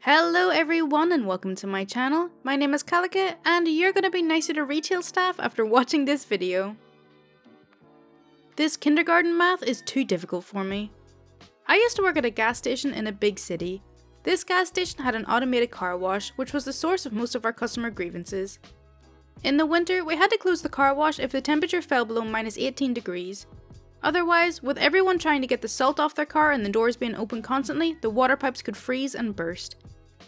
Hello everyone and welcome to my channel. My name is Kalika and you're gonna be nicer to retail staff after watching this video. This kindergarten math is too difficult for me. I used to work at a gas station in a big city. This gas station had an automated car wash, which was the source of most of our customer grievances. In the winter, we had to close the car wash if the temperature fell below -18 degrees. Otherwise, with everyone trying to get the salt off their car and the doors being open constantly, the water pipes could freeze and burst.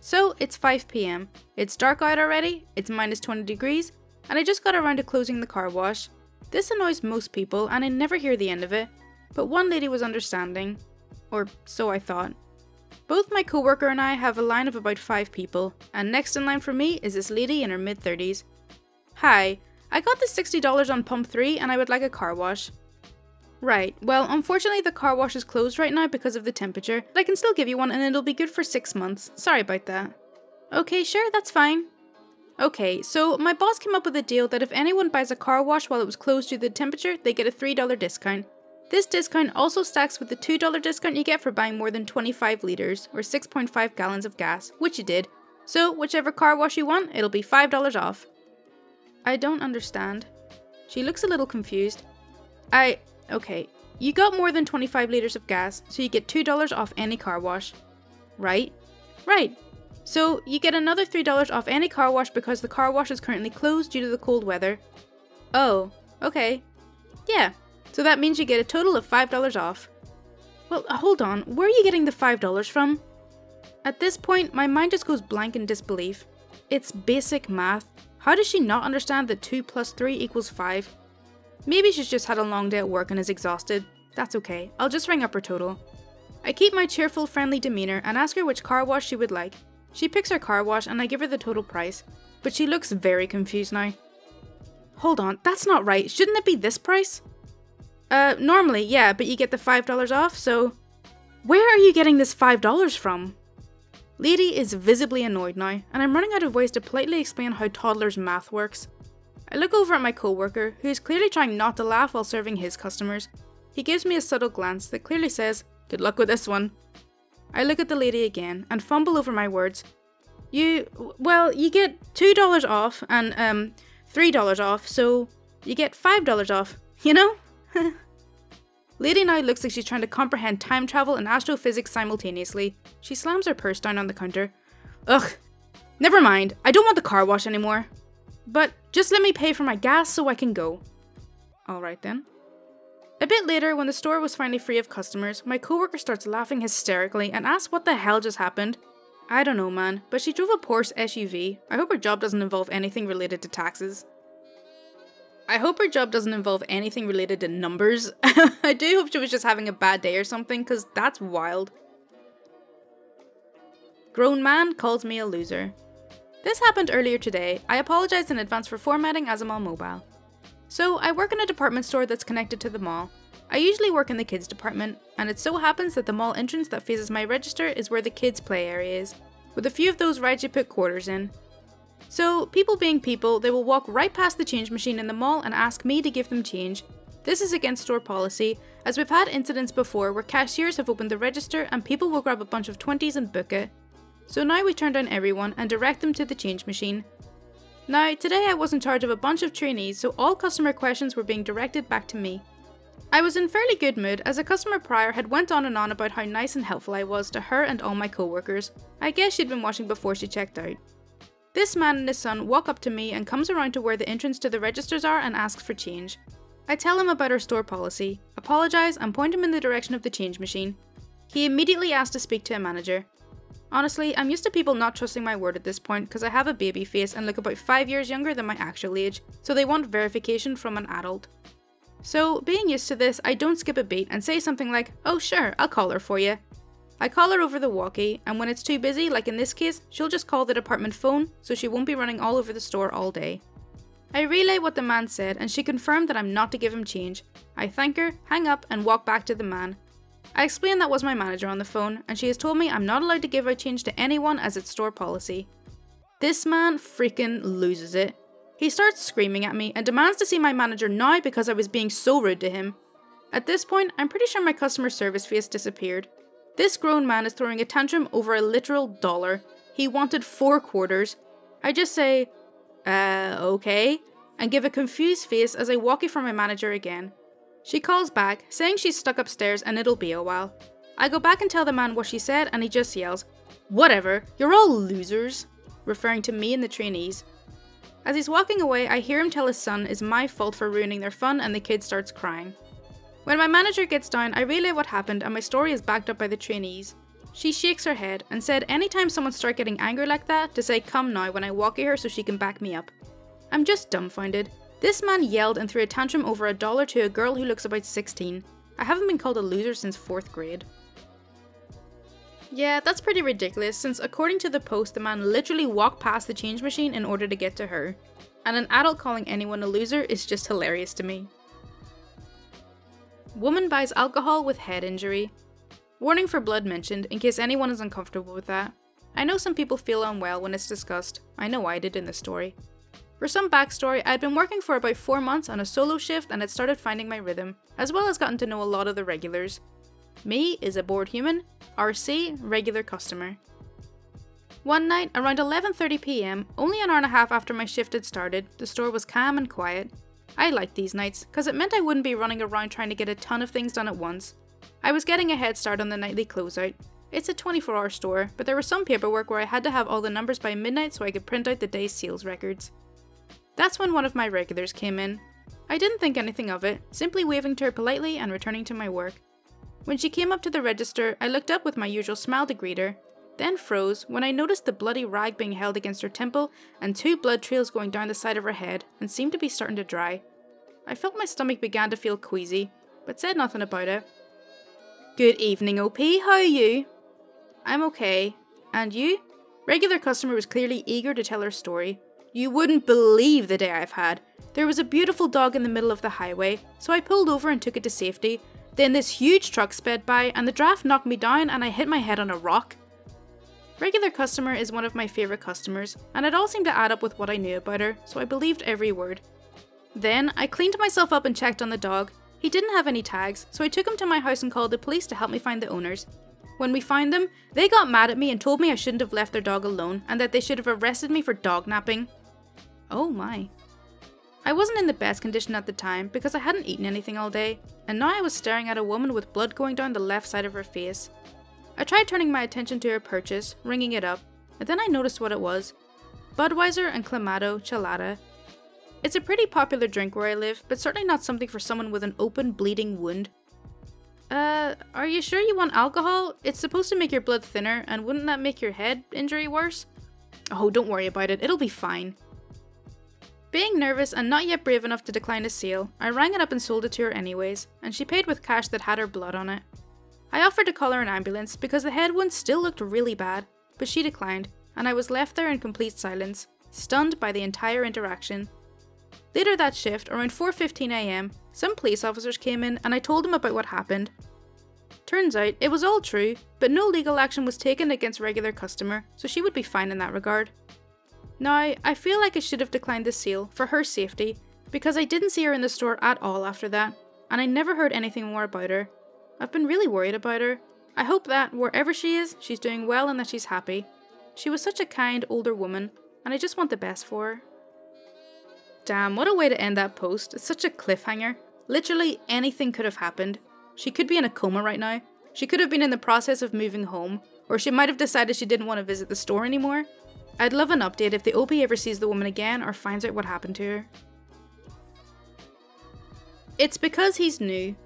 So it's 5 PM, it's dark out already, it's -20 degrees, and I just got around to closing the car wash. This annoys most people and I never hear the end of it, but one lady was understanding. Or so I thought. Both my co-worker and I have a line of about 5 people, and next in line for me is this lady in her mid-30s. Hi, I got the $60 on pump 3 and I would like a car wash. Right, well unfortunately the car wash is closed right now because of the temperature, but I can still give you one and it'll be good for 6 months. Sorry about that. Okay, sure, that's fine. Okay, so my boss came up with a deal that if anyone buys a car wash while it was closed due to the temperature, they get a $3 discount. This discount also stacks with the $2 discount you get for buying more than 25 litres, or 6.5 gallons of gas, which you did. So whichever car wash you want, it'll be $5 off. I don't understand. She looks a little confused. Okay, you got more than 25 litres of gas, so you get $2 off any car wash. Right? Right. So you get another $3 off any car wash because the car wash is currently closed due to the cold weather. Oh, okay. Yeah, so that means you get a total of $5 off. Well, hold on, where are you getting the $5 from? At this point, my mind just goes blank in disbelief. It's basic math. How does she not understand that 2 + 3 = 5? Maybe she's just had a long day at work and is exhausted. That's okay, I'll just ring up her total. I keep my cheerful, friendly demeanour and ask her which car wash she would like. She picks her car wash and I give her the total price, but she looks very confused now. Hold on, that's not right, shouldn't it be this price? Normally, yeah, but you get the $5 off, so... Where are you getting this $5 from? Lady is visibly annoyed now, and I'm running out of ways to politely explain how toddlers' math works. I look over at my co-worker, who is clearly trying not to laugh while serving his customers. He gives me a subtle glance that clearly says, "Good luck with this one." I look at the lady again and fumble over my words. You get $2 off and $3 off, so you get $5 off, you know? Lady now looks like she's trying to comprehend time travel and astrophysics simultaneously. She slams her purse down on the counter. Ugh, never mind, I don't want the car wash anymore. But just let me pay for my gas so I can go. Alright then. A bit later, when the store was finally free of customers, my co-worker starts laughing hysterically and asks what the hell just happened. I don't know man, but she drove a Porsche SUV. I hope her job doesn't involve anything related to taxes. I hope her job doesn't involve anything related to numbers. I do hope she was just having a bad day or something, because that's wild. Grown man calls me a loser. This happened earlier today. I apologise in advance for formatting as I'm on mobile. So, I work in a department store that's connected to the mall. I usually work in the kids department, and it so happens that the mall entrance that faces my register is where the kids play area is, with a few of those rides you put quarters in. So, people being people, they will walk right past the change machine in the mall and ask me to give them change. This is against store policy, as we've had incidents before where cashiers have opened the register and people will grab a bunch of 20s and book it. So now we turn down everyone and direct them to the change machine. Now, today I was in charge of a bunch of trainees, so all customer questions were being directed back to me. I was in fairly good mood as a customer prior had went on and on about how nice and helpful I was to her and all my co-workers. I guess she'd been washing before she checked out. This man and his son walk up to me and comes around to where the entrance to the registers are and asks for change. I tell him about our store policy, apologise and point him in the direction of the change machine. He immediately asks to speak to a manager. Honestly, I'm used to people not trusting my word at this point because I have a baby face and look about 5 years younger than my actual age, so they want verification from an adult. So, being used to this, I don't skip a beat and say something like, "Oh sure, I'll call her for you." I call her over the walkie, and when it's too busy, like in this case, she'll just call the department phone so she won't be running all over the store all day. I relay what the man said and she confirmed that I'm not to give him change. I thank her, hang up and walk back to the man. I explain that was my manager on the phone, and she has told me I'm not allowed to give out change to anyone as it's store policy. This man freaking loses it. He starts screaming at me and demands to see my manager now because I was being so rude to him. At this point, I'm pretty sure my customer service face disappeared. This grown man is throwing a tantrum over a literal dollar. He wanted 4 quarters. I just say, okay, and give a confused face as I walk it for my manager again. She calls back, saying she's stuck upstairs and it'll be a while. I go back and tell the man what she said and he just yells, "Whatever, you're all losers," referring to me and the trainees. As he's walking away, I hear him tell his son it's my fault for ruining their fun and the kid starts crying. When my manager gets down, I relay what happened and my story is backed up by the trainees. She shakes her head and said anytime someone starts getting angry like that, to say come now when I walk at her so she can back me up. I'm just dumbfounded. This man yelled and threw a tantrum over $1 to a girl who looks about 16. I haven't been called a loser since 4th grade. Yeah, that's pretty ridiculous since according to the post the man literally walked past the change machine in order to get to her. And an adult calling anyone a loser is just hilarious to me. Woman buys alcohol with head injury. Warning for blood mentioned in case anyone is uncomfortable with that. I know some people feel unwell when it's discussed. I know I did in the story. For some backstory, I had been working for about 4 months on a solo shift and had started finding my rhythm, as well as gotten to know a lot of the regulars. Me is a bored human, RC, regular customer. One night, around 11:30 PM, only an hour and a half after my shift had started, the store was calm and quiet. I liked these nights, cause it meant I wouldn't be running around trying to get a ton of things done at once. I was getting a head start on the nightly closeout. It's a 24-hour store, but there was some paperwork where I had to have all the numbers by midnight so I could print out the day's sales records. That's when one of my regulars came in. I didn't think anything of it, simply waving to her politely and returning to my work. When she came up to the register, I looked up with my usual smile to greet her, then froze when I noticed the bloody rag being held against her temple and 2 blood trails going down the side of her head and seemed to be starting to dry. I felt my stomach began to feel queasy, but said nothing about it. "Good evening, OP, how are you?" "I'm okay. And you?" Regular customer was clearly eager to tell her story. "You wouldn't believe the day I've had. There was a beautiful dog in the middle of the highway, so I pulled over and took it to safety. Then this huge truck sped by and the draft knocked me down and I hit my head on a rock." Regular customer is one of my favourite customers, and it all seemed to add up with what I knew about her, so I believed every word. Then, I cleaned myself up and checked on the dog. He didn't have any tags, so I took him to my house and called the police to help me find the owners. When we found them, they got mad at me and told me I shouldn't have left their dog alone and that they should have arrested me for dog napping. Oh my. I wasn't in the best condition at the time because I hadn't eaten anything all day, and now I was staring at a woman with blood going down the left side of her face. I tried turning my attention to her purchase, ringing it up, and then I noticed what it was. Budweiser and Clamato Chelada. It's a pretty popular drink where I live, but certainly not something for someone with an open, bleeding wound. Are you sure you want alcohol? It's supposed to make your blood thinner, and wouldn't that make your head injury worse? Oh, don't worry about it, it'll be fine. Being nervous and not yet brave enough to decline a sale, I rang it up and sold it to her anyways, and she paid with cash that had her blood on it. I offered to call her an ambulance because the head wound still looked really bad, but she declined, and I was left there in complete silence, stunned by the entire interaction. Later that shift, around 4:15 AM, some police officers came in and I told them about what happened. Turns out, it was all true, but no legal action was taken against regular customer, so she would be fine in that regard. Now, I feel like I should have declined the sale for her safety, because I didn't see her in the store at all after that, and I never heard anything more about her. I've been really worried about her. I hope that, wherever she is, she's doing well and that she's happy. She was such a kind, older woman, and I just want the best for her. Damn, what a way to end that post. It's such a cliffhanger. Literally anything could have happened. She could be in a coma right now. She could have been in the process of moving home, or she might have decided she didn't want to visit the store anymore. I'd love an update if the OP ever sees the woman again or finds out what happened to her. It's because he's new.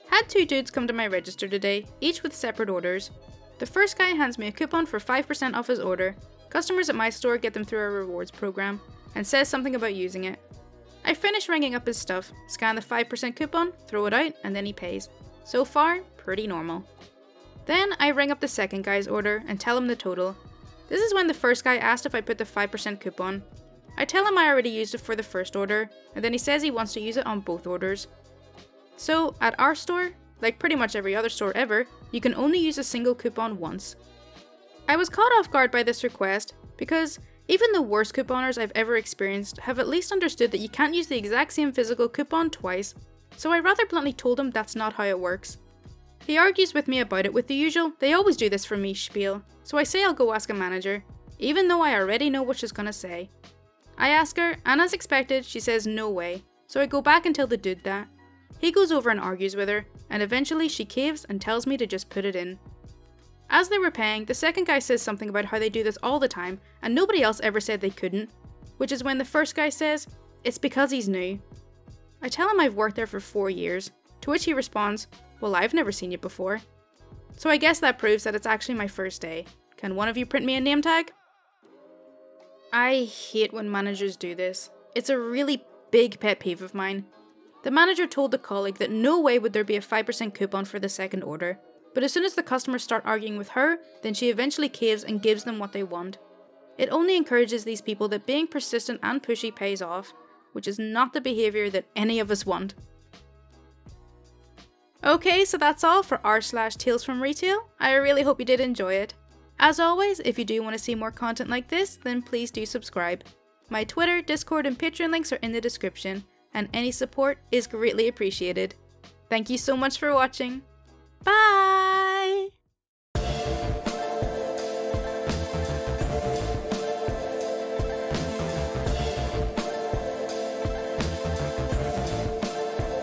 Had 2 dudes come to my register today, each with separate orders. The first guy hands me a coupon for 5% off his order. Customers at my store get them through our rewards program, and says something about using it. I finish ringing up his stuff, scan the 5% coupon, throw it out, and then he pays. So far, pretty normal. Then I ring up the second guy's order and tell him the total. This is when the first guy asked if I put the 5% coupon. I tell him I already used it for the first order, and then he says he wants to use it on both orders. So, at our store, like pretty much every other store ever, you can only use a single coupon once. I was caught off guard by this request, because even the worst couponers I've ever experienced have at least understood that you can't use the exact same physical coupon twice, so I rather bluntly told him that's not how it works. He argues with me about it with the usual "they always do this for me" spiel, so I say I'll go ask a manager, even though I already know what she's gonna say. I ask her, and as expected, she says no way, so I go back and tell the dude that. He goes over and argues with her, and eventually she caves and tells me to just put it in. As they were paying, the second guy says something about how they do this all the time, and nobody else ever said they couldn't, which is when the first guy says, "It's because he's new." I tell him I've worked there for 4 years, to which he responds, "Well, I've never seen you before." So I guess that proves that it's actually my first day. Can one of you print me a name tag? I hate when managers do this. It's a really big pet peeve of mine. The manager told the colleague that no way would there be a 5% coupon for the second order, but as soon as the customers start arguing with her, then she eventually caves and gives them what they want. It only encourages these people that being persistent and pushy pays off, which is not the behaviour that any of us want. Okay, so that's all for r/Tales from Retail. I really hope you did enjoy it. As always, if you do want to see more content like this, then please do subscribe. My Twitter, Discord and Patreon links are in the description, and any support is greatly appreciated. Thank you so much for watching. Bye!